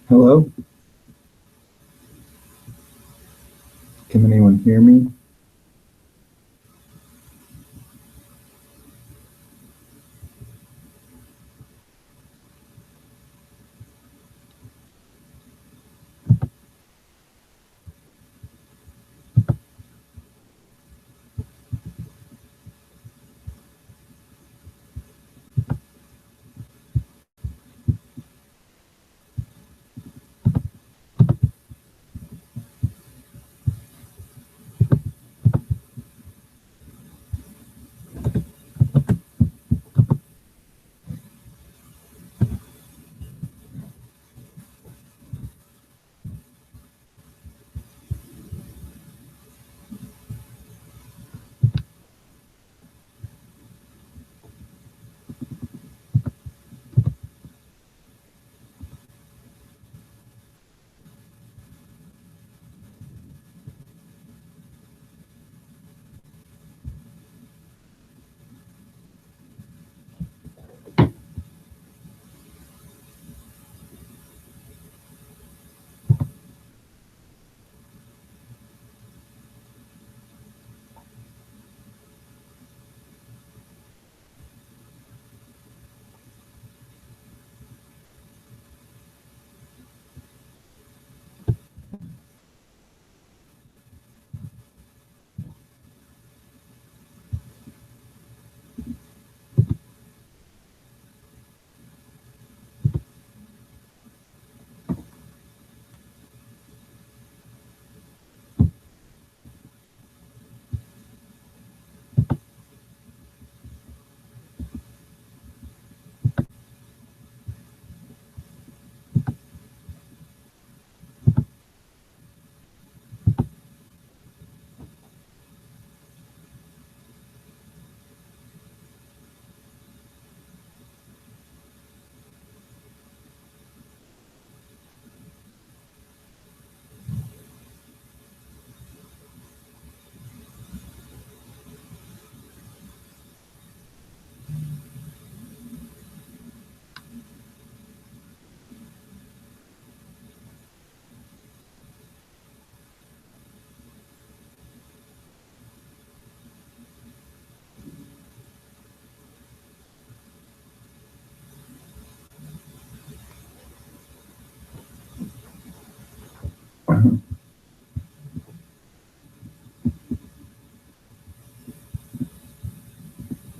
Hello? Can anyone hear me?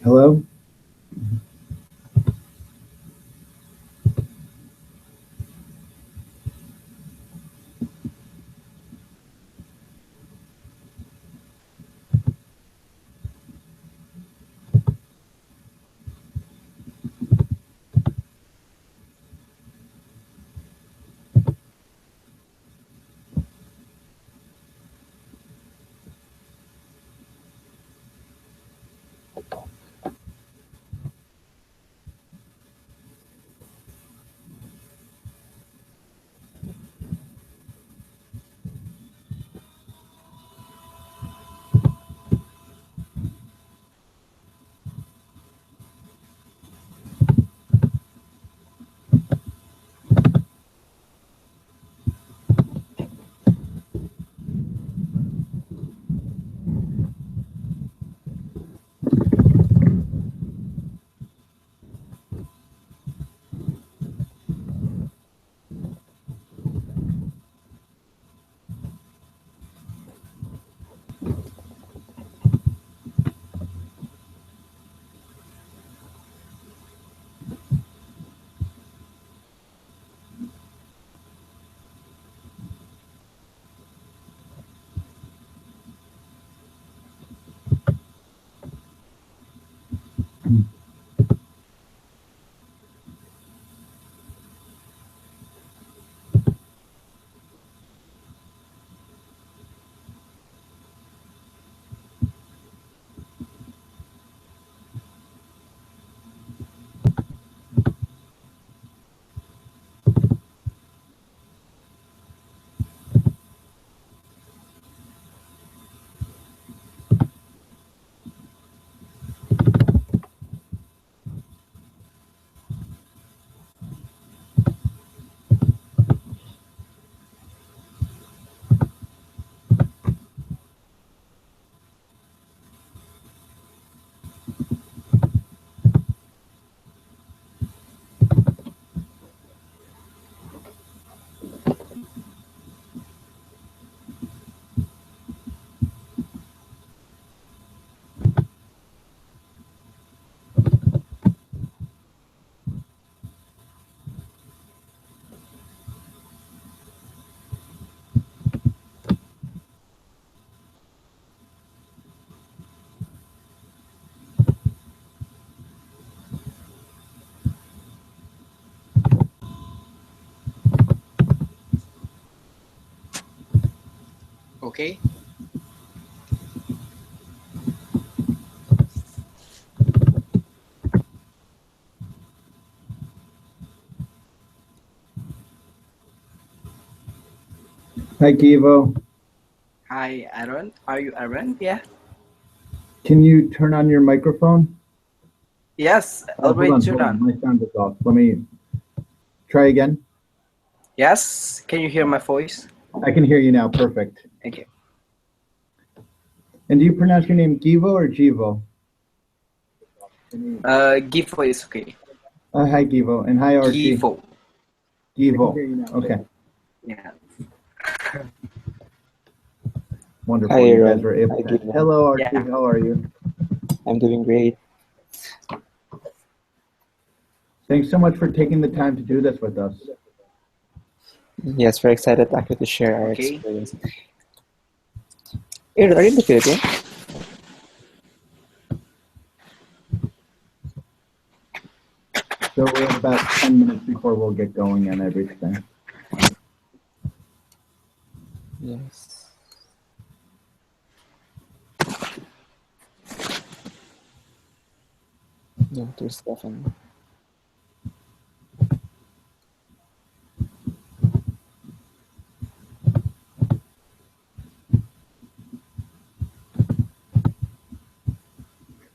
Hello? Okay. Hi, Ghivo. Hi, Aaron. Are you Aaron? Yeah. Can you turn on your microphone? Yes, Oh, hold already on, turned hold on. on. My sound is off. Let me try again. Yes. Can you hear my voice? I can hear you now. Perfect. Okay. And do you pronounce your name Ghivo or Ghivo? Ghivo is okay. Hi, Ghivo. And hi, Archie. Ghivo. Ghivo. Okay. Yeah. Wonderful. Hi, You guys Aaron. were able Hi, to. Ghivo. Hello, Archie. Yeah. How are you? I'm doing great. Thanks so much for taking the time to do this with us. Yes, we're excited actually to share our Okay. experience. Aaron, are you in the Philippines? So we have about 10 minutes before we'll get going and everything. Yes. No, there's Stefan.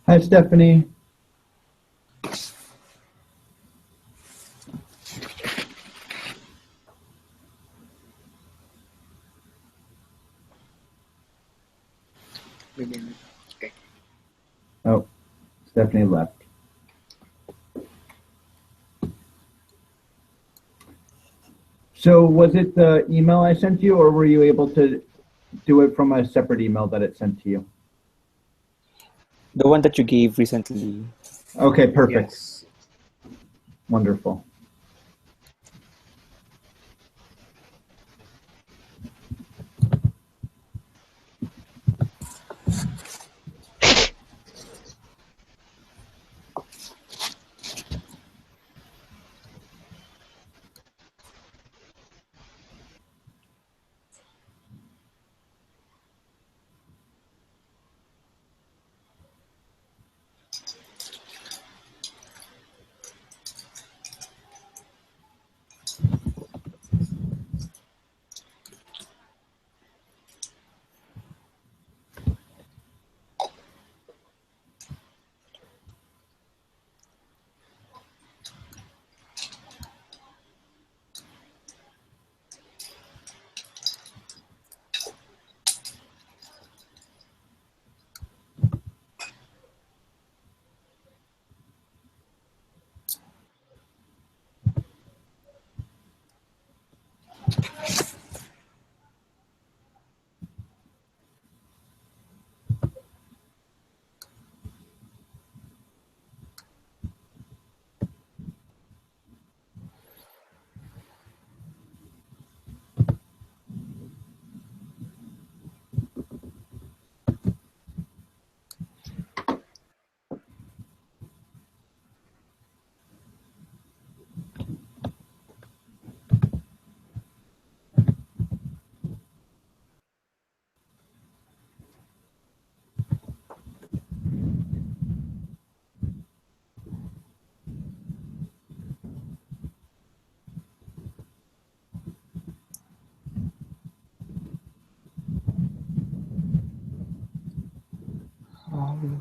Hi, Stephanie. Okay. Oh, Stephanie left. So was it the email I sent you, or were you able to do it from a separate email that it sent to you? The one that you gave recently. Okay, perfect. Yes. Wonderful.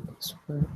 This work.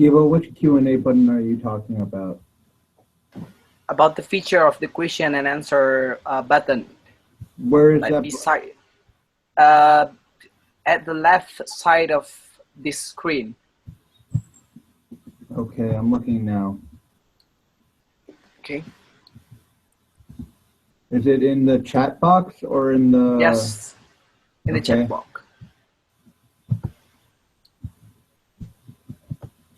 Ghivo, which Q&A button are you talking about? About the feature of the question and answer button. Where is Like that? beside, at the left side of this screen. Okay, I'm looking now. Okay. Is it in the chat box or in the? Yes, in the okay. chat box.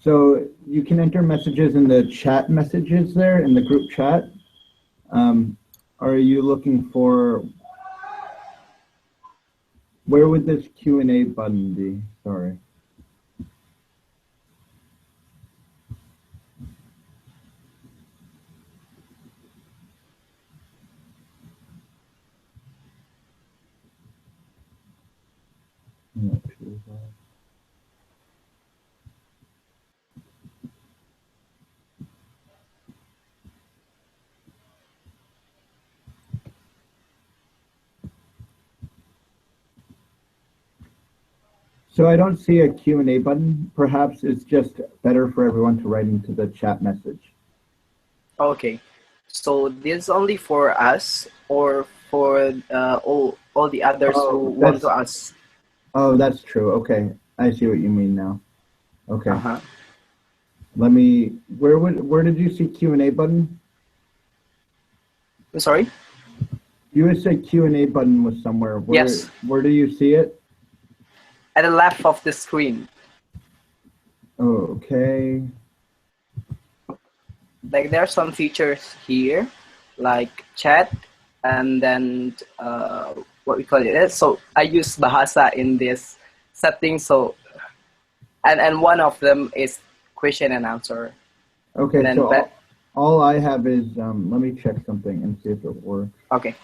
So you can enter messages in the chat messages there in the group chat. Are you looking for? Where would this Q&A button be? Sorry. I'm not sure about. So I don't see a Q&A button. Perhaps it's just better for everyone to write into the chat message. Okay. So this is only for us or for all the others who want to ask? Oh, that's true. Okay, I see what you mean now. Okay. Uh-huh. Let me. Where did you see Q&A button? I'm sorry? You would say Q&A button was somewhere. Yes. Where do you see it? At the left of the screen. Oh, okay. Like there are some features here, like chat, and then what we call it. So I use Bahasa in this setting. So, and one of them is question and answer. Okay, And then so all I have is, let me check something and see if it works. Okay.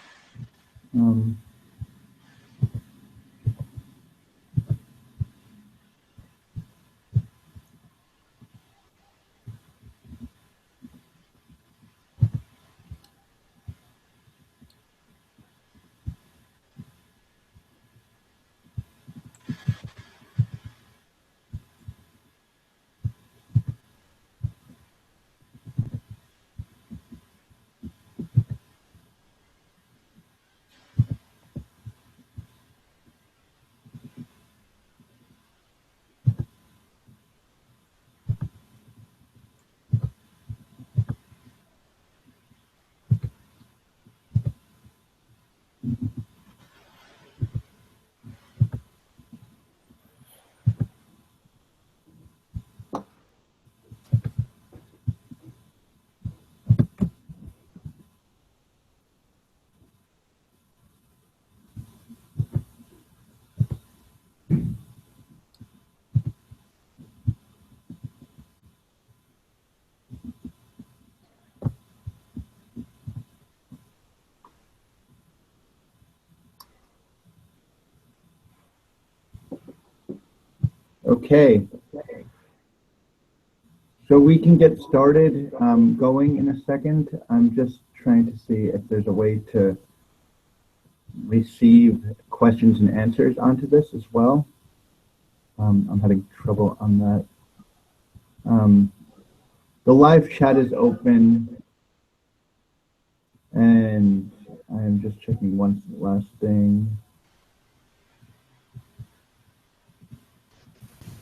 Okay. So we can get started going in a second. I'm just trying to see if there's a way to receive questions and answers onto this as well. I'm having trouble on that. The live chat is open, and I'm just checking one last thing.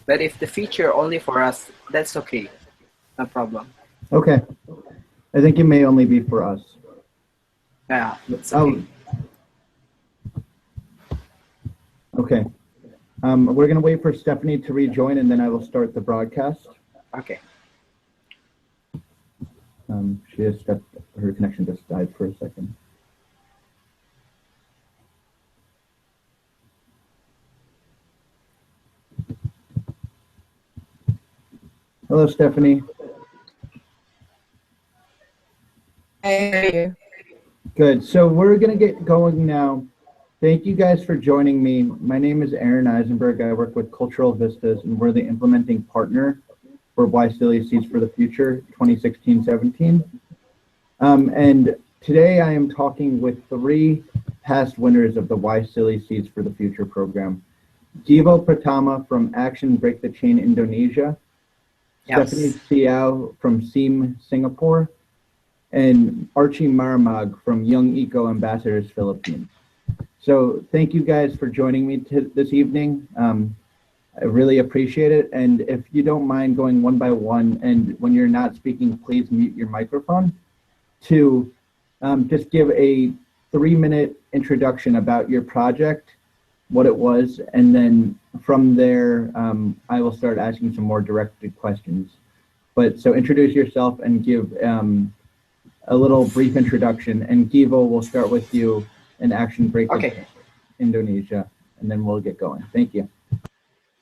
But if the feature only for us, that's okay. No problem. Okay. I think it may only be for us. Yeah, that's okay. Okay. We're going to wait for Stephanie to rejoin, and then I will start the broadcast. Okay. Her connection just died for a second. Hello, Stephanie. Hey. Good. So we're going to get going now. Thank you guys for joining me. My name is Aaron Eisenberg. I work with Cultural Vistas, and we're the implementing partner for YSEALI Seeds for the Future 2016-17. And today I am talking with 3 past winners of the YSEALI Seeds for the Future program. Ghivo Pratama from Action Break the Chain Indonesia, Stephanie Yes. Siow from SEAM Singapore, and Archie Merrimack from Young Eco Ambassadors Philippines. So thank you guys for joining me this evening. I really appreciate it. And if you don't mind going one by one, and when you're not speaking, please mute your microphone to just give a 3-minute introduction about your project, what it was, and then from there, I will start asking some more directed questions. But so introduce yourself and give a little brief introduction, and Ghivo, we'll start with you in Action Break Okay. Indonesia, and then we'll get going. Thank you.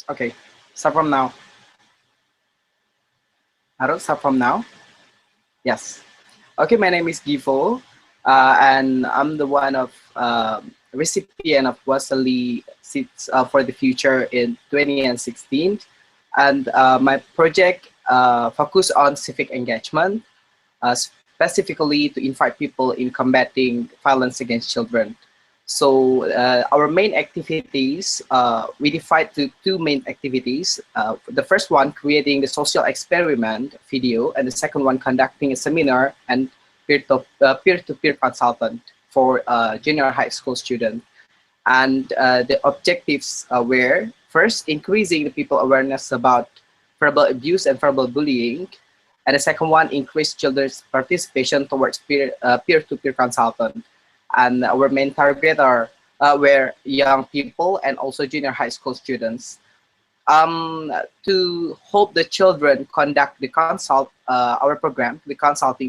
Okay. Start from now. I don't start from now. Yes. Okay, my name is Ghivo, and I'm the one of recipient of YSEALI Seats for the Future in 2016. And my project focus on civic engagement, specifically to invite people in combating violence against children. So our main activities, we divide to 2 main activities. The first one, creating the social experiment video, and the second one, conducting a seminar and peer-to-peer consultant for junior high school students. And the objectives were, first, increasing the people awareness about verbal abuse and verbal bullying. And the second one, increase children's participation towards peer-to-peer consultant. And our main target are were young people and also junior high school students. To help the children conduct the our program, the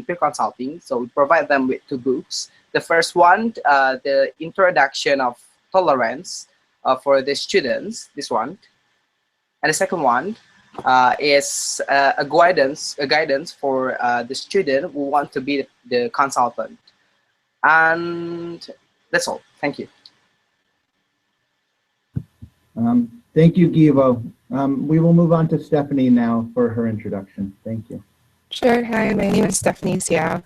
peer consulting. So we provide them with 2 books. The first one, the introduction of tolerance for the students, this one. And the second one is a guidance for the student who want to be the consultant. And that's all. Thank you. Thank you, Ghivo. We will move on to Stephanie now for her introduction. Thank you. Sure. Hi, my name is Stephanie Siow.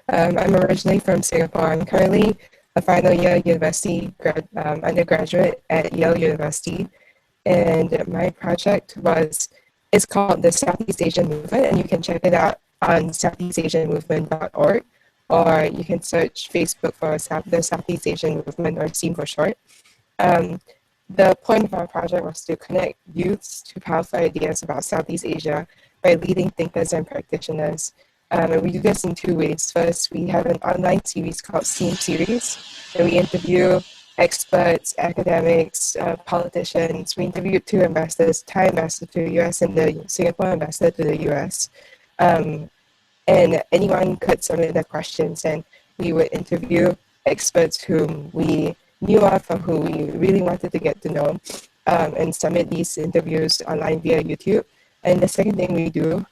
I'm originally from Singapore. I'm currently a final year university undergraduate at Yale University. And my project is called the Southeast Asian Movement, and you can check it out on southeastasianmovement.org, or you can search Facebook for the Southeast Asian Movement, or SEAM for short. The point of our project was to connect youths to powerful ideas about Southeast Asia by leading thinkers and practitioners. And we do this in 2 ways. First, we have an online series called SEAM Series, and we interview experts, academics, politicians. We interviewed 2 ambassadors, Thai ambassador to the US and the Singapore ambassador to the US. And anyone could submit their questions, and we would interview experts whom we knew of or who we really wanted to get to know, and submit these interviews online via YouTube. And the second thing we do,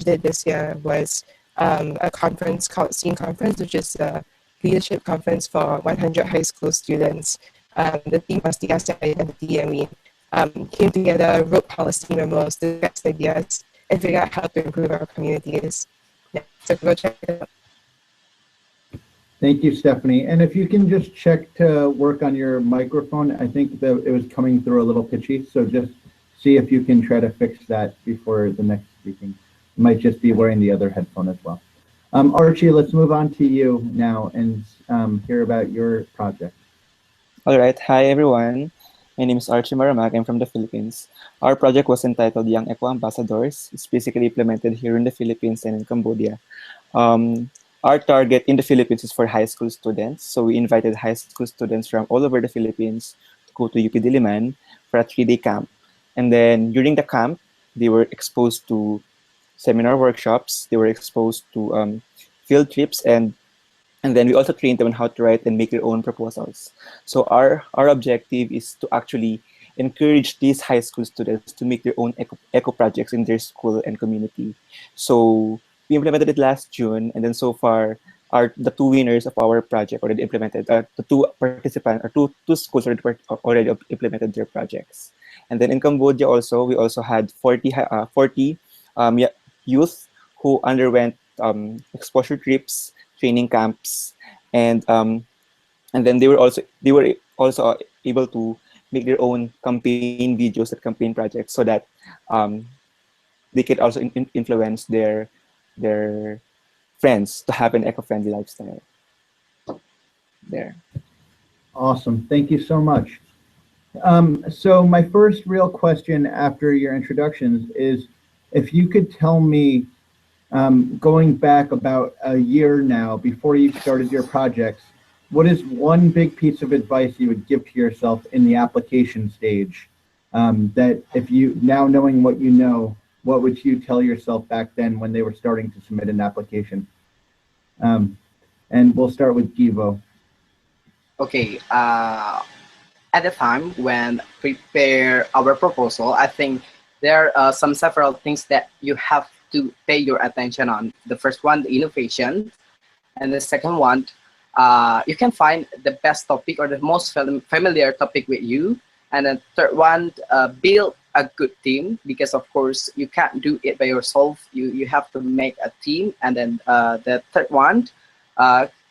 did this year, was a conference called SEAM Conference, which is a leadership conference for 100 high school students. The theme was the ASEAN identity, and we came together, wrote policy memos, discussed ideas, and figured out how to improve our communities. Yeah, so go check it out. Thank you, Stephanie. And if you can just check to work on your microphone, I think that it was coming through a little pitchy. So just see if you can try to fix that before the next speaking. You might just be wearing the other headphone as well. Archie, let's move on to you now and hear about your project. All right. Hi, everyone. My name is Archie Merrimack. I'm from the Philippines. Our project was entitled Young Eco Ambassadors. It's basically implemented here in the Philippines and in Cambodia. Our target in the Philippines is for high school students. So we invited high school students from all over the Philippines to go to UP Diliman for a 3-day camp. And then during the camp, they were exposed to seminar workshops. They were exposed to field trips, and then we also trained them on how to write and make their own proposals. So our objective is to actually encourage these high school students to make their own eco projects in their school and community. So we implemented it last June, and then so far, the 2 winners of our project already implemented. The 2 participants, or two schools already implemented their projects. And then in Cambodia also, we also had 40 youth who underwent exposure trips, training camps, and then they were also able to make their own campaign videos and campaign projects, so that they can also influence their friends to have an eco-friendly lifestyle. There. Awesome. Thank you so much. So my first real question after your introductions is if you could tell me, going back about a year now before you started your projects, what is one big piece of advice you would give to yourself in the application stage? That if you, now knowing what you know, what would you tell yourself back then when they were starting to submit an application? And we'll start with Ghivo. Okay. At the time when prepare our proposal, I think there are some several things that you have to pay your attention on. The first one, the innovation, and the second one, you can find the best topic or the most familiar topic with you. And the third one, build a good team, because of course you can't do it by yourself. You have to make a team. And then the third one,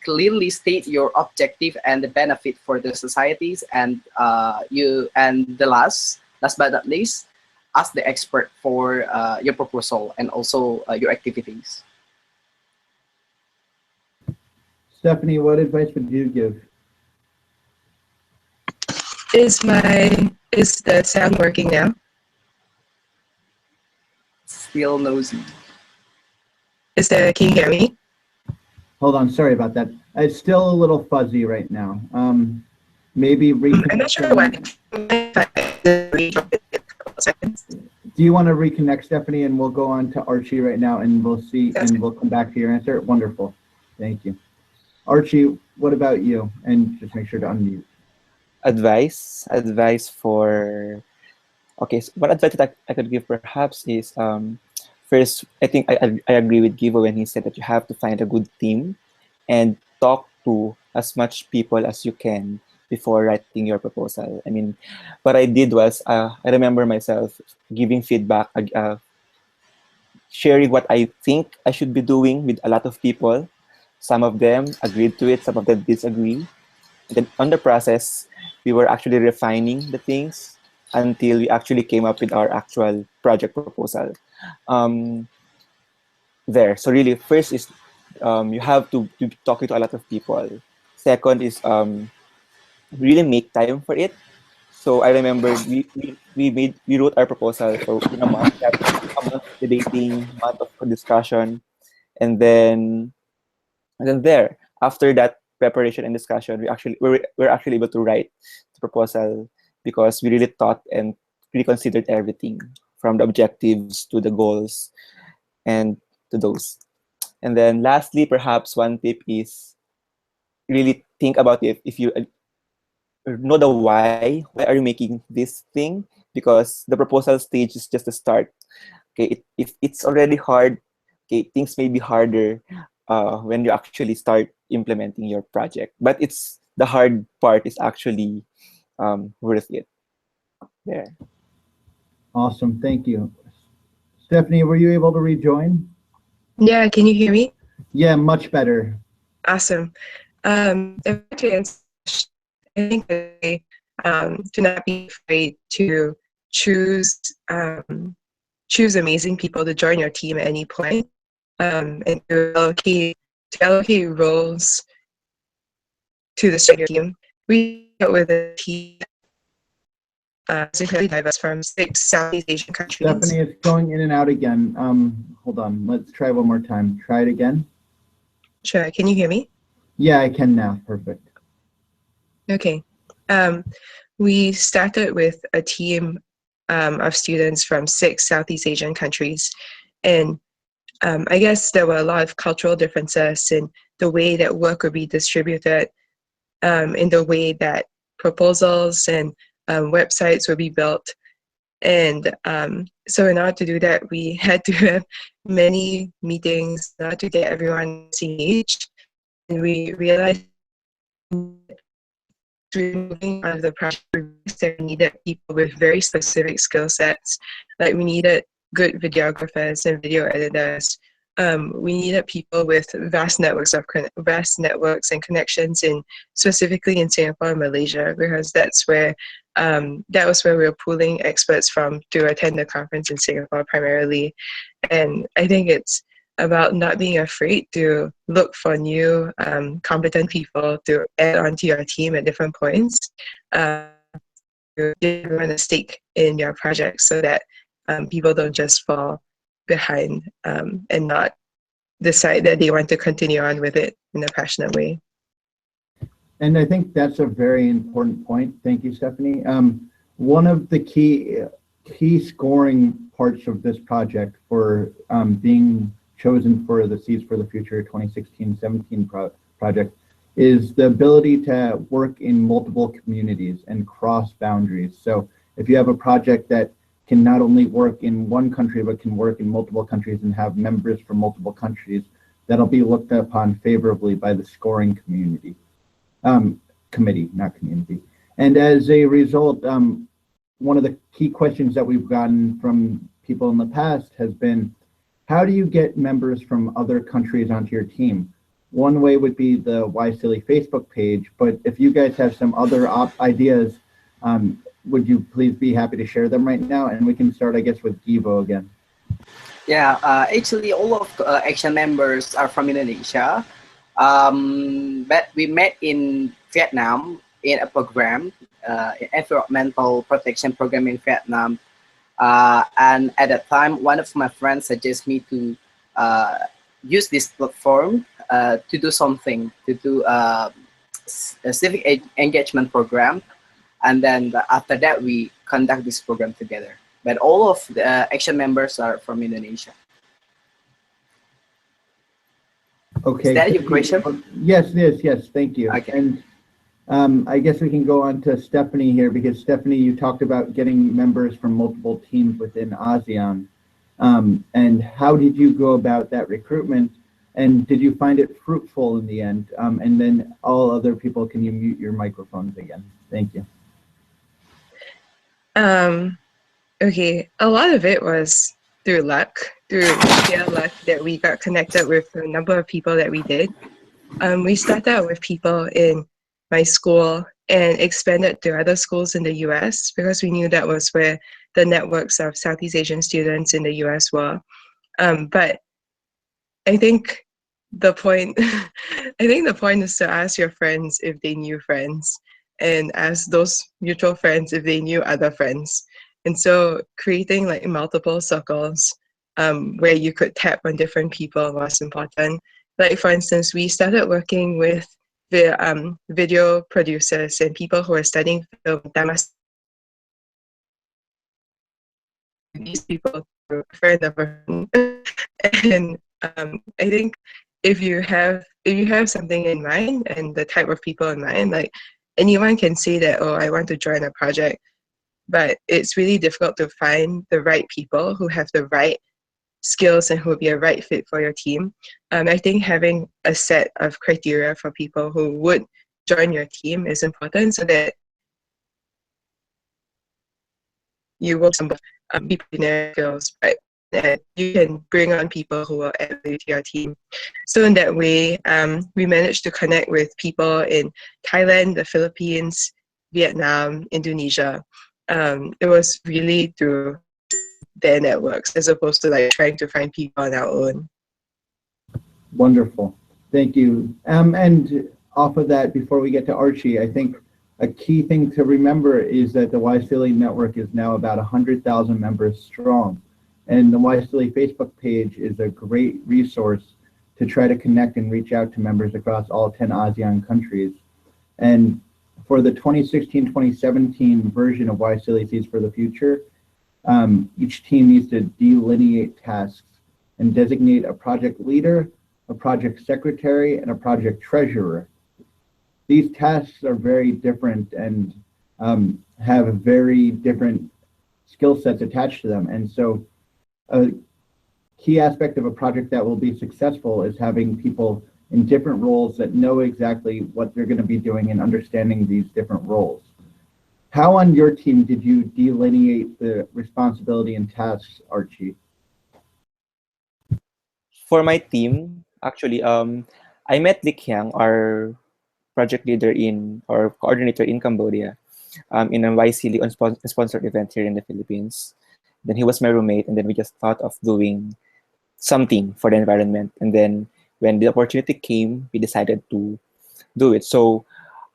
clearly state your objective and the benefit for the societies. And the last but not least, ask the expert for your proposal and also your activities. Stephanie, what advice would you give? Is the sound working now? Still nosy. Can you hear me? Hold on, sorry about that. It's still a little fuzzy right now. Maybe reconnect. I'm not sure why. Do you want to reconnect, Stephanie, and we'll go on to Archie right now, and we'll see, and we'll come back to your answer. Wonderful, thank you. Archie, what about you? And just make sure to unmute. Advice for, okay, so what advice that I could give perhaps is, first, I think I agree with Ghivo when he said that you have to find a good team and talk to as much people as you can before writing your proposal. I mean, what I did was, I remember myself giving feedback, sharing what I think I should be doing with a lot of people. Some of them agreed to it, some of them disagree. And then on the process, we were actually refining the things until we actually came up with our actual project proposal. So really, first is you have to talk to a lot of people. Second is really make time for it. So I remember we wrote our proposal for in a month. A month of debating, a month of discussion, and then there, after that preparation and discussion, we're actually able to write the proposal because we really thought and really considered everything from the objectives to the goals and to those. And then lastly, perhaps one tip is really think about it. If you know the why are you making this thing? Because the proposal stage is just the start. Okay, if it's already hard, okay, things may be harder when you actually start implementing your project. But it's the hard part is actually worth it. There. Awesome, thank you. Stephanie, were you able to rejoin? Yeah, can you hear me? Yeah, much better. Awesome. To answer, I think that to not be afraid to choose amazing people to join your team at any point, and to allocate roles to the studio team. We dealt with a team significantly diverse from 6 Southeast Asian countries. Stephanie, it's going in and out again. Hold on, let's try one more time. Try it again. Sure, can you hear me? Yeah, I can now, perfect. Okay. We started with a team of students from 6 Southeast Asian countries. And I guess there were a lot of cultural differences in the way that work would be distributed, in the way that proposals and websites would be built. And so in order to do that, we had to have many meetings in order to get everyone engaged. And we realized moving out of the project, we needed people with very specific skill sets. Like we needed good videographers and video editors. We needed people with vast networks and connections specifically in Singapore and Malaysia, because that's where that was where we were pooling experts from to attend the conference in Singapore primarily. And I think it's about not being afraid to look for new competent people to add onto your team at different points. You want to stake in your project so that people don't just fall behind and not decide that they want to continue on with it in a passionate way. And I think that's a very important point. Thank you, Stephanie. One of the key scoring parts of this project for being chosen for the Seeds for the Future 2016-17 project is the ability to work in multiple communities and cross boundaries. So if you have a project that can not only work in one country, but can work in multiple countries and have members from multiple countries, that'll be looked upon favorably by the scoring community. Committee, not community. And as a result, one of the key questions that we've gotten from people in the past has been, how do you get members from other countries onto your team? One way would be the YSEALI Facebook page, but if you guys have some other ideas, would you please be happy to share them right now? And we can start, I guess, with Ghivo again. Yeah, actually all of Action members are from Indonesia. But we met in Vietnam in a program, environmental protection program in Vietnam. And at that time, one of my friends suggested me to use this platform to do something, to do a civic engagement program. And then after that, we conduct this program together. But all of the Action members are from Indonesia. Okay. Is that your question? Yes, yes, thank you. Okay. And I guess we can go on to Stephanie here, because Stephanie, you talked about getting members from multiple teams within ASEAN. And how did you go about that recruitment? And did you find it fruitful in the end? And then all other people, can you mute your microphones again? Thank you. Okay, a lot of it was through luck, through sheer luck that we got connected with a number of people that we did. We started out with people in my school and expanded to other schools in the US because we knew that was where the networks of Southeast Asian students in the US were. But I think the point, is to ask your friends if they knew friends and ask those mutual friends if they knew other friends. And so creating like multiple circles where you could tap on different people was important. Like for instance, we started working with the video producers and people who are studying film. These people were friends of a friend. And I think if you have something in mind and the type of people in mind, like anyone can say that, oh, I want to join a project, but it's really difficult to find the right people who have the right skills and who will be a right fit for your team. I think having a set of criteria for people who would join your team is important so that you will be their skills, right? That you can bring on people who will add value to your team. So in that way, we managed to connect with people in Thailand, the Philippines, Vietnam, Indonesia. It was really through their networks as opposed to like trying to find people on our own. Wonderful, thank you. And off of that, before we get to Archie, I think a key thing to remember is that the YSEALI network is now about 100,000 members strong. And the YSEALI Facebook page is a great resource to try to connect and reach out to members across all 10 ASEAN countries. And for the 2016-2017 version of YSEALI Seeds for the Future, each team needs to delineate tasks and designate a project leader, a project secretary, and a project treasurer. These tasks are very different and have very different skill sets attached to them. And so a key aspect of a project that will be successful is having people in different roles that know exactly what they're going to be doing and understanding these different roles. How on your team did you delineate the responsibility and tasks, Archie? For my team, actually, I met Lik Hyang, our project leader or coordinator in Cambodia. in a YSEALI sponsored event here in the Philippines. Then he was my roommate, and then we just thought of doing something for the environment. And then when the opportunity came, we decided to do it. So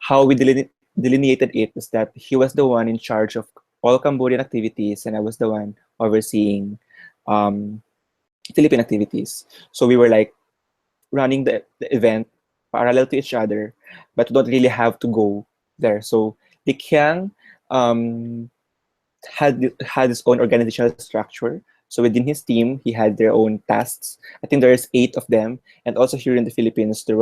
how we delineated it is that he was the one in charge of all Cambodian activities, and I was the one overseeing Philippine activities. So we were like running the event parallel to each other, but don't really have to go there. So the Kiang had his own organizational structure. So within his team, he had their own tasks. I think there's 8 of them, and also here in the Philippines, there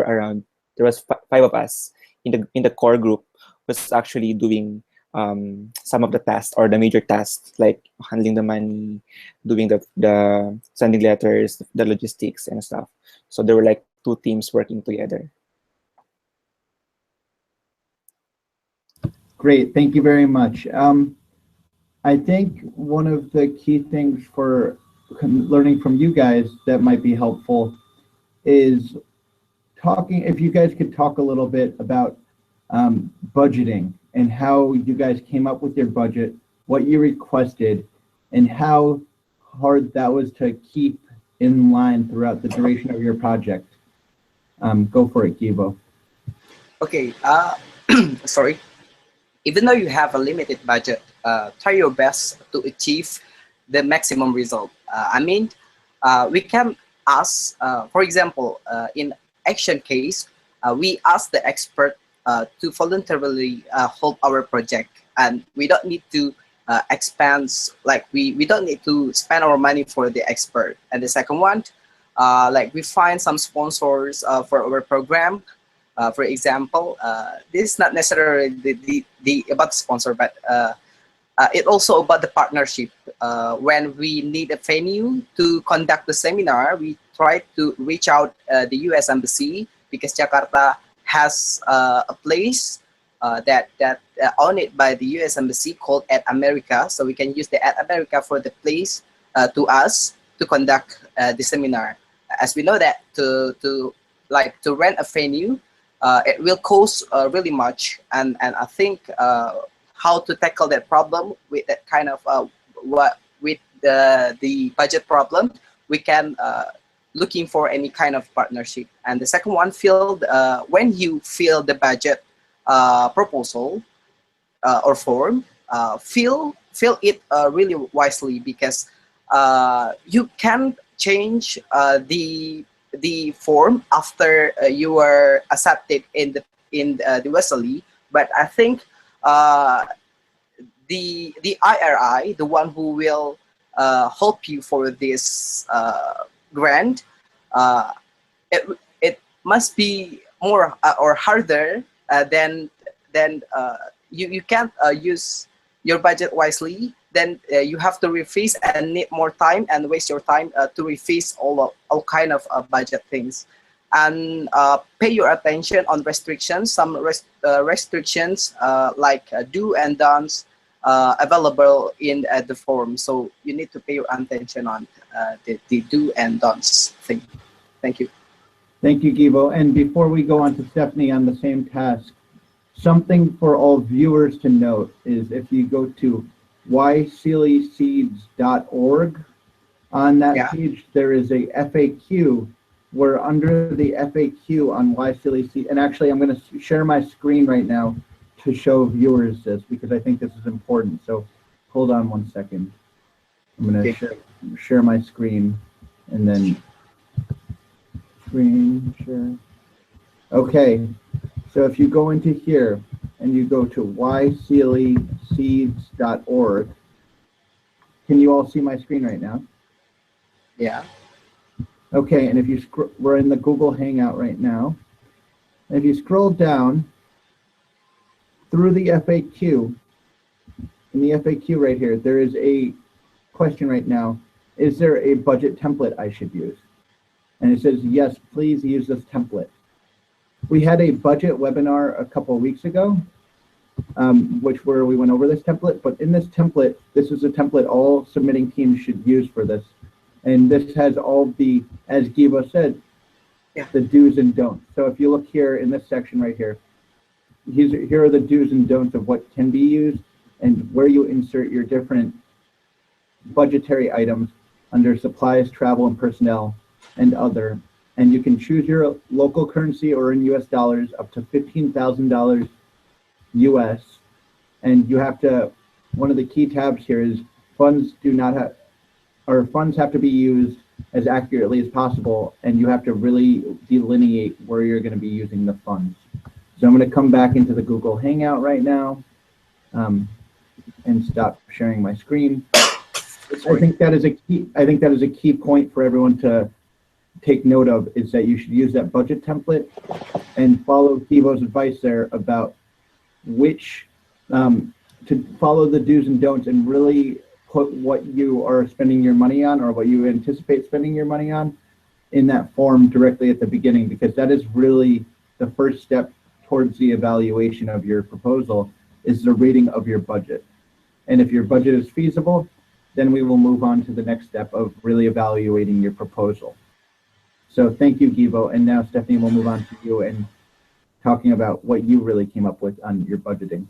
was 5 of us in the core group was actually doing some of the tasks or the major tasks like handling the money, doing the sending letters, the logistics and stuff. So there were like 2 teams working together. Great, thank you very much. I think one of the key things for learning from you guys that might be helpful is talking, if you guys could talk a little bit about budgeting and how you guys came up with your budget, what you requested, and how hard that was to keep in line throughout the duration of your project. Go for it, Ghivo. Okay, sorry. Even though you have a limited budget, try your best to achieve the maximum result. We can ask, for example, in action case, we ask the expert to voluntarily help our project, and we don't need to expand, like we don't need to spend our money for the expert. And the second one, like we find some sponsors for our program. For example, this is not necessarily the about sponsor, but it also about the partnership. When we need a venue to conduct the seminar, we try to reach out the U.S. Embassy, because Jakarta has a place that owned by the U.S. Embassy called At America. So we can use the At America for the place to us to conduct the seminar. As we know that to rent a venue, it will cost really much, and I think how to tackle that problem with that kind of with the budget problem, we can looking for any kind of partnership. And the second one, when you fill the budget proposal or form, fill it really wisely, because you can change the form after you were accepted in the YSEALI. But I think the IRI, the one who will help you for this grant, it must be more or harder than you can't use your budget wisely. Then you have to refreeze and need more time and waste your time to refreeze all kind of budget things. And pay your attention on restrictions. Some restrictions like do and don'ts available in the form. So you need to pay your attention on the do and don'ts thing. Thank you. Thank you, Ghivo. And before we go on to Stephanie on the same task, something for all viewers to note is if you go to YSEALIseeds.org, on that page there is a FAQ, where under the FAQ on YSEALI Seeds, and actually I'm going to share my screen right now to show viewers this, because I think this is important. So hold on one second. I'm going to share my screen, and then screen share. Okay, so if you go into here and you go to YSEALIseeds.org, can you all see my screen right now? Yeah. Okay, and if you we're in the Google Hangout right now. And if you scroll down through the FAQ, in the FAQ right here, there is a question right now: is there a budget template I should use? And it says, yes, please use this template. We had a budget webinar a couple of weeks ago, where we went over this template. But in this template, this is a template all submitting teams should use for this. And this has all the, as Ghivo said, the do's and don'ts. So if you look here in this section right here, here are the do's and don'ts of what can be used and where you insert your different budgetary items under supplies, travel, and personnel, and other. And you can choose your local currency or in US dollars up to $15,000 US. And you have to, one of the key tabs here is funds do not have, or funds have to be used as accurately as possible, and you have to really delineate where you're going to be using the funds. So I'm going to come back into the Google Hangout right now and stop sharing my screen. I think that is a key point for everyone to take note of, is that you should use that budget template and follow Ghivo's advice there about which to follow the do's and don'ts and really put what you are spending your money on or what you anticipate spending your money on in that form directly at the beginning, because that is really the first step towards the evaluation of your proposal, is the rating of your budget. And if your budget is feasible, then we will move on to the next step of really evaluating your proposal. So thank you, Ghivo. And now, Stephanie, we'll move on to you and talking about what you really came up with on your budgeting.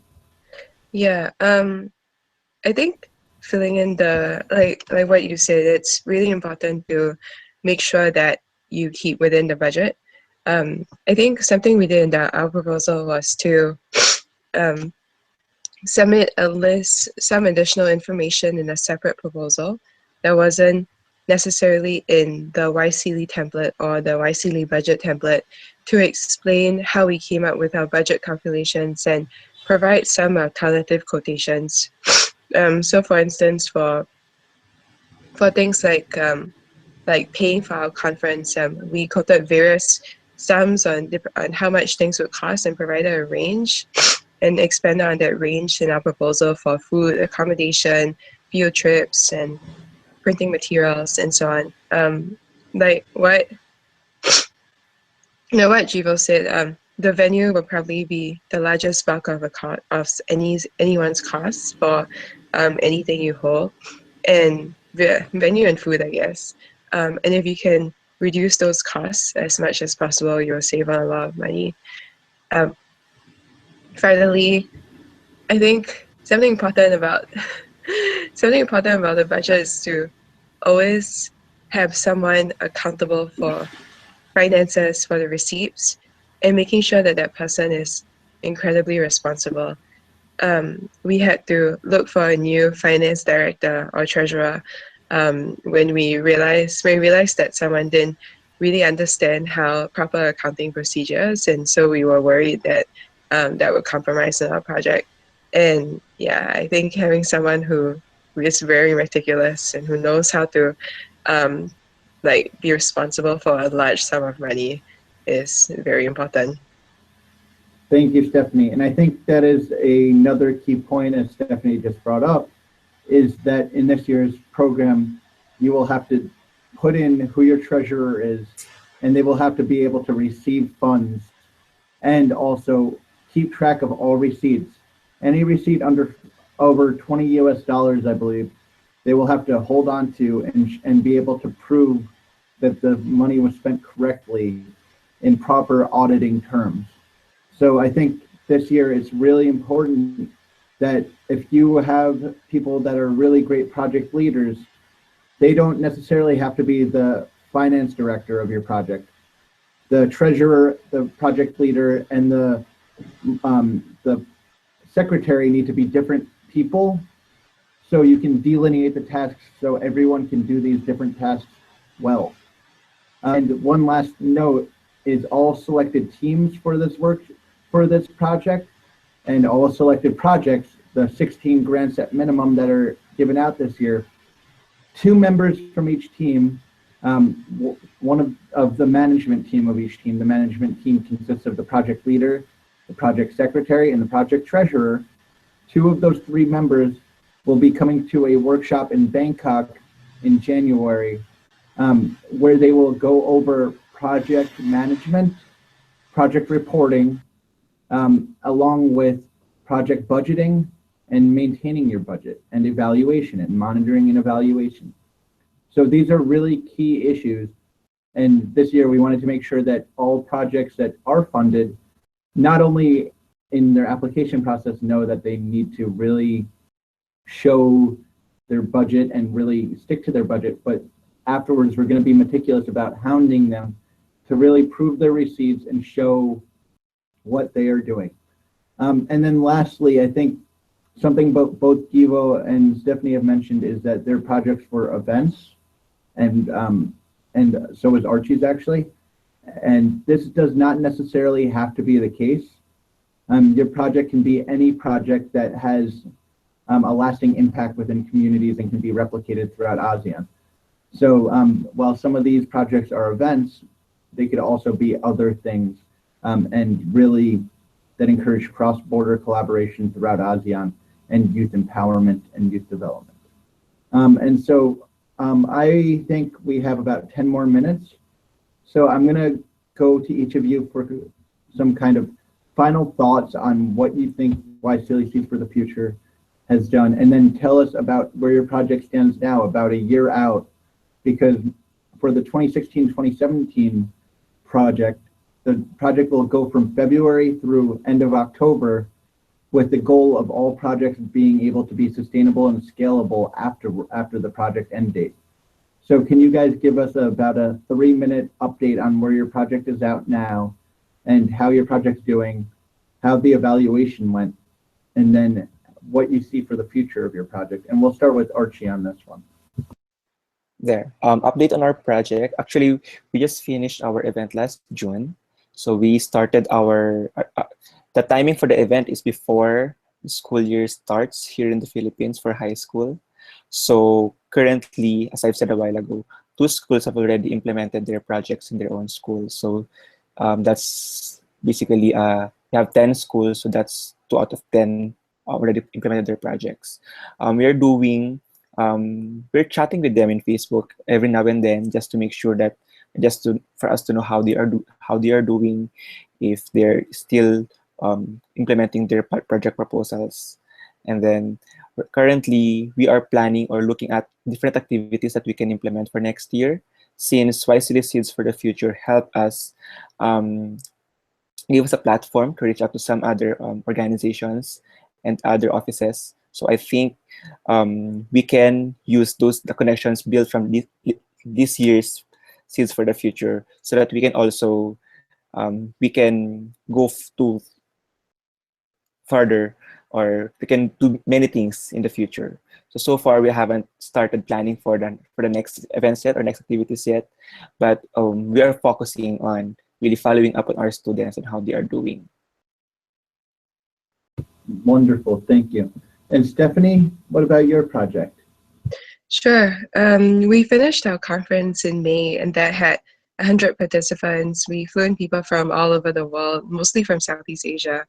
Yeah, I think filling in the, like what you said, it's really important to make sure that you keep within the budget. I think something we did in our proposal was to submit some additional information in a separate proposal that wasn't necessarily in the YSEALI template or the YSEALI budget template, to explain how we came up with our budget calculations and provide some alternative quotations. So for instance, for things like paying for our conference, we quoted various sums on how much things would cost and provided a range, and expanded on that range in our proposal for food, accommodation, field trips, and printing materials, and so on. Like what Ghivo said, the venue will probably be the largest bulk of anyone's costs for anything you hold, and venue and food, I guess. And if you can reduce those costs as much as possible, you'll save on a lot of money. Finally, I think something important about the budget is to always have someone accountable for finances, for the receipts, and making sure that that person is incredibly responsible. We had to look for a new finance director or treasurer when we realized that someone didn't really understand how proper accounting procedures, and so we were worried that that would compromise our project. And yeah, I think having someone who is very meticulous and who knows how to be responsible for a large sum of money is very important. Thank you, Stephanie. And I think that is another key point, as Stephanie just brought up, is that in this year's program, you will have to put in who your treasurer is, and they will have to be able to receive funds and also keep track of all receipts. Any receipt under over $20 US, I believe, they will have to hold on to and be able to prove that the money was spent correctly in proper auditing terms. So I think this year it's really important that if you have people that are really great project leaders, they don't necessarily have to be the finance director of your project. The treasurer, the project leader, and the secretary need to be different people, so you can delineate the tasks so everyone can do these different tasks well. And one last note is all selected teams for this project, and all selected projects, the 16 grants at minimum that are given out this year, 2 members from each team, one of the management team of each team. The management team consists of the project leader, the project secretary, and the project treasurer. 2 of those 3 members will be coming to a workshop in Bangkok in January, where they will go over project management, project reporting, along with project budgeting and maintaining your budget, and evaluation and monitoring and evaluation. So these are really key issues. And this year we wanted to make sure that all projects that are funded not only in their application process know that they need to really show their budget and really stick to their budget, but afterwards we're going to be meticulous about hounding them to really prove their receipts and show what they are doing. And then lastly, I think something both Ghivo and Stephanie have mentioned is that their projects were events, and so is Archie's actually. And this does not necessarily have to be the case. Your project can be any project that has a lasting impact within communities and can be replicated throughout ASEAN. So while some of these projects are events, they could also be other things, and really that encourage cross-border collaboration throughout ASEAN and youth empowerment and youth development. And so I think we have about 10 more minutes. So I'm gonna go to each of you for some kind of final thoughts on what you think YSEALI Seeds for the Future has done, and then tell us about where your project stands now, about a year out, because for the 2016-2017 project, the project will go from February through end of October, with the goal of all projects being able to be sustainable and scalable after the project end date. So can you guys give us about a 3-minute update on where your project is out now and how your project's doing, how the evaluation went, and then what you see for the future of your project? And we'll start with Archie on this one. There. Update on our project. Actually, we just finished our event last June. So we started our, the timing for the event is before the school year starts here in the Philippines for high school. So currently, as I've said a while ago, 2 schools have already implemented their projects in their own schools. So that's basically, we have 10 schools, so that's 2 out of 10 already implemented their projects. We're doing, we're chatting with them in Facebook every now and then just to make sure that, for us to know how they are doing, if they're still implementing their project proposals. And then currently we are planning or looking at different activities that we can implement for next year, since YSEALI Seeds for the Future help us give us a platform to reach out to some other organizations and other offices. So I think we can use the connections built from this year's Seeds for the Future, so that we can also we can go to further, or we can do many things in the future. So far we haven't started planning for the next events yet or next activities yet, but we are focusing on really following up on our students and how they are doing. Wonderful, thank you. And Stephanie, what about your project? Sure. We finished our conference in May, and that had 100 participants. We flew in people from all over the world, mostly from Southeast Asia,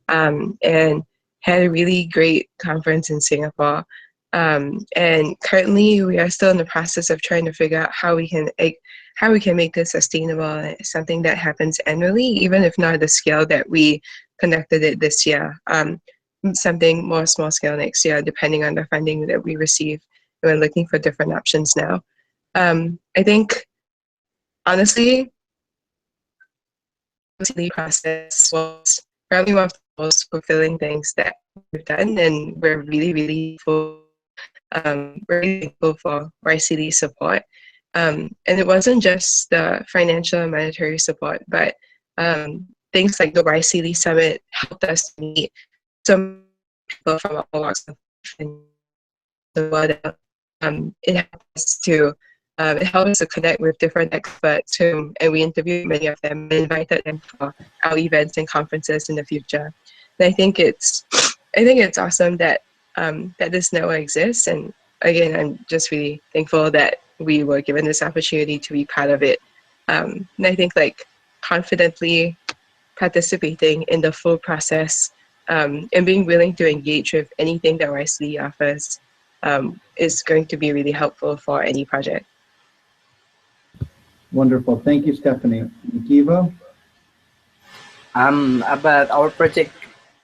and had a really great conference in Singapore. And currently, we are still in the process of trying to figure out how we can make this sustainable, something that happens annually, even if not the scale that we conducted it this year. Something more small scale next year, depending on the funding that we receive. We're looking for different options now. I think, honestly, the process was probably one of the most fulfilling things that we've done, and we're really, really thankful for YSEALI support. And it wasn't just the financial and monetary support, but things like the YSEALI Summit helped us meet some people from all walks of life in the world. It helped us to connect with different experts and we interviewed many of them and invited them for our events and conferences in the future. And I think it's awesome that this network exists. And again, I'm just really thankful that we were given this opportunity to be part of it. And I think confidently participating in the full process and being willing to engage with anything that YSEALI offers is going to be really helpful for any project. Wonderful, thank you, Stephanie. Ghivo? About our project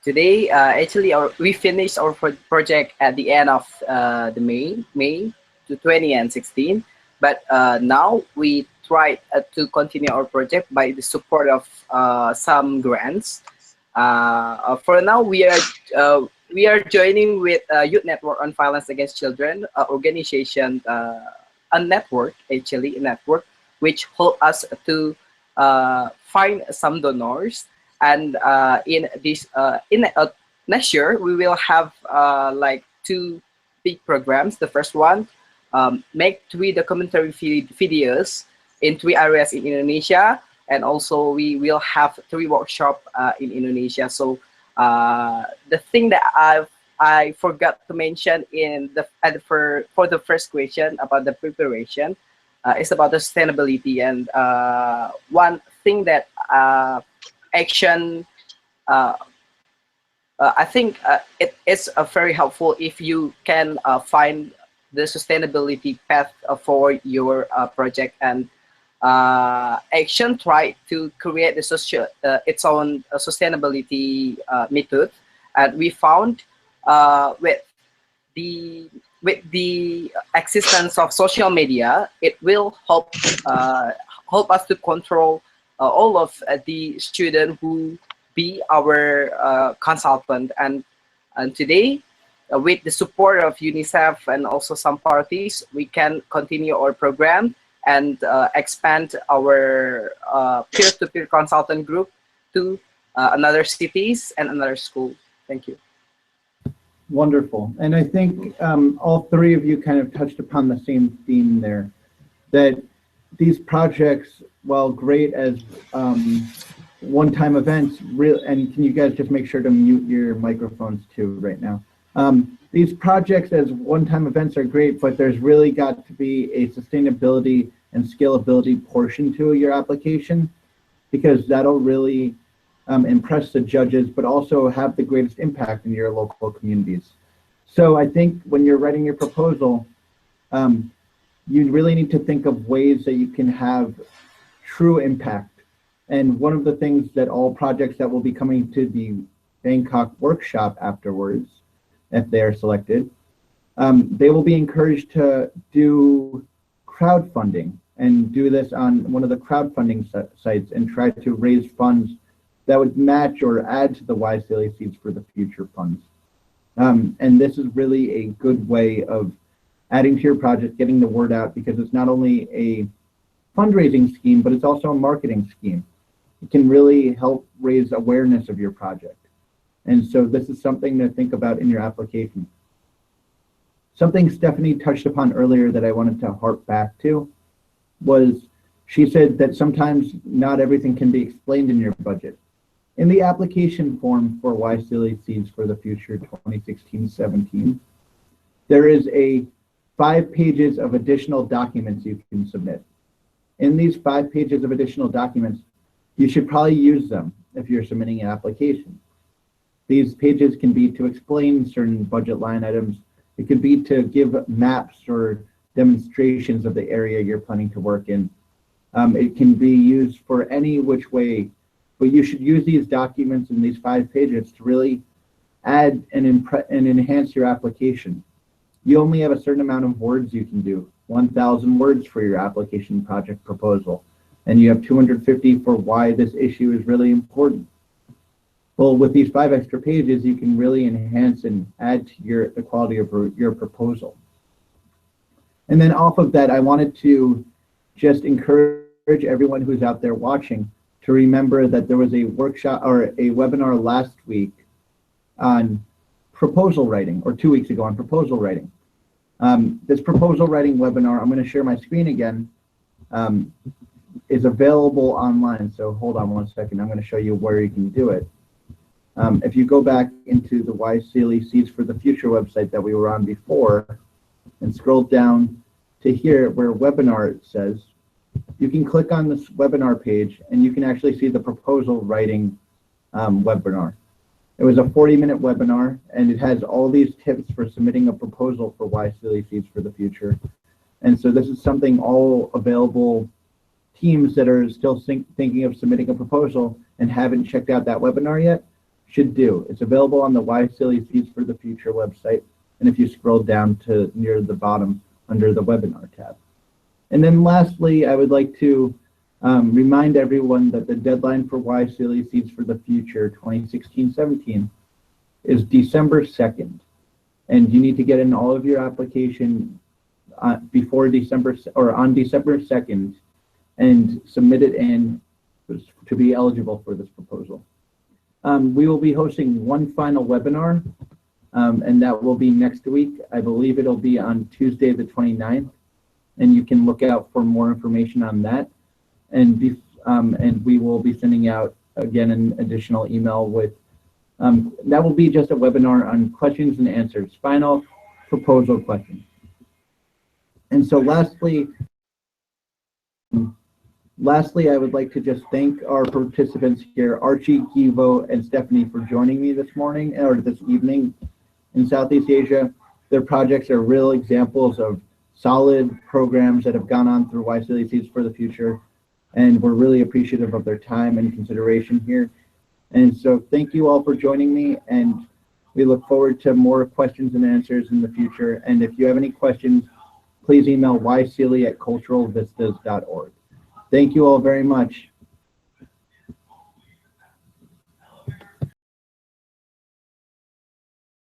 today, actually we finished our project at the end of the May to 2016, but now we try to continue our project by the support of some grants. For now, we are joining with Youth Network on Violence Against Children, organization, a network, actually a network, which help us to find some donors. And in this next year, we will have like 2 big programs. The first one, make 3 documentary videos in 3 areas in Indonesia, and also we will have 3 workshops in Indonesia. So the thing that I forgot to mention in the for the first question about the preparation is about the sustainability. And one thing that action I think it is very helpful if you can find the sustainability path for your project, and action try to create the its own sustainability method. And we found with the existence of social media, it will help us to control all of the students who be our consultant. And today, with the support of UNICEF and also some parties, we can continue our program and expand our peer-to-peer consultant group to another cities and another school. Thank you. Wonderful. And I think all 3 of you kind of touched upon the same theme there, that these projects, while great as one-time events, and can you guys just make sure to mute your microphones too right now? These projects as one-time events are great, but there's really got to be a sustainability and scalability portion to your application, because that'll really impress the judges, but also have the greatest impact in your local communities. So I think when you're writing your proposal, you really need to think of ways that you can have true impact. And one of the things that all projects that will be coming to the Bangkok workshop afterwards, if they are selected, they will be encouraged to do crowdfunding and do this on one of the crowdfunding sites and try to raise funds that would match or add to the YSEALI Seeds for the Future funds. And this is really a good way of adding to your project, getting the word out, because it's not only a fundraising scheme, but it's also a marketing scheme. It can really help raise awareness of your project. And so this is something to think about in your application. Something Stephanie touched upon earlier that I wanted to harp back to was, she said that sometimes not everything can be explained in your budget. In the application form for YSEALI Seeds for the Future 2016-17, there is 5 pages of additional documents you can submit. In these 5 pages of additional documents, you should probably use them if you're submitting an application. These pages can be to explain certain budget line items. It could be to give maps or demonstrations of the area you're planning to work in. It can be used for any which way, but you should use these documents in these 5 pages to really add and enhance your application. You only have a certain amount of words you can do, 1,000 words for your application project proposal, and you have 250 for why this issue is really important. Well, with these 5 extra pages, you can really enhance and add to the quality of your proposal. And then off of that, I wanted to just encourage everyone who's out there watching to remember that there was a workshop or a webinar last week on proposal writing, or 2 weeks ago on proposal writing. This proposal writing webinar, I'm going to share my screen again, is available online. So hold on one second. I'm going to show you where you can do it. If you go back into the YSEALI Seeds for the Future website that we were on before and scroll down to here where webinar it says, you can click on this webinar page and you can actually see the proposal writing webinar. It was a 40-minute webinar, and it has all these tips for submitting a proposal for YSEALI Seeds for the Future. And so this is something all available teams that are still thinking of submitting a proposal and haven't checked out that webinar yet should do. It's available on the YSEALI Seeds for the Future website, and if you scroll down to near the bottom under the webinar tab. And then lastly, I would like to Remind everyone that the deadline for YSEALI Seeds for the Future 2016-17 is December 2nd. And you need to get in all of your application before December or on December 2nd and submit it in to be eligible for this proposal. We will be hosting one final webinar, and that will be next week. I believe it'll be on Tuesday the 29th, and you can look out for more information on that. And we will be sending out, again, an additional email with, that will be just a webinar on questions and answers, final proposal questions. And so lastly, I would like to just thank our participants here, Archie, Ghivo, and Stephanie, for joining me this morning or this evening in Southeast Asia. Their projects are real examples of solid programs that have gone on through YSEALI Seeds for the Future, and we're really appreciative of their time and consideration here. And so thank you all for joining me, and we look forward to more questions and answers in the future. And if you have any questions, please email yseali@culturalvistas.org. Thank you all very much.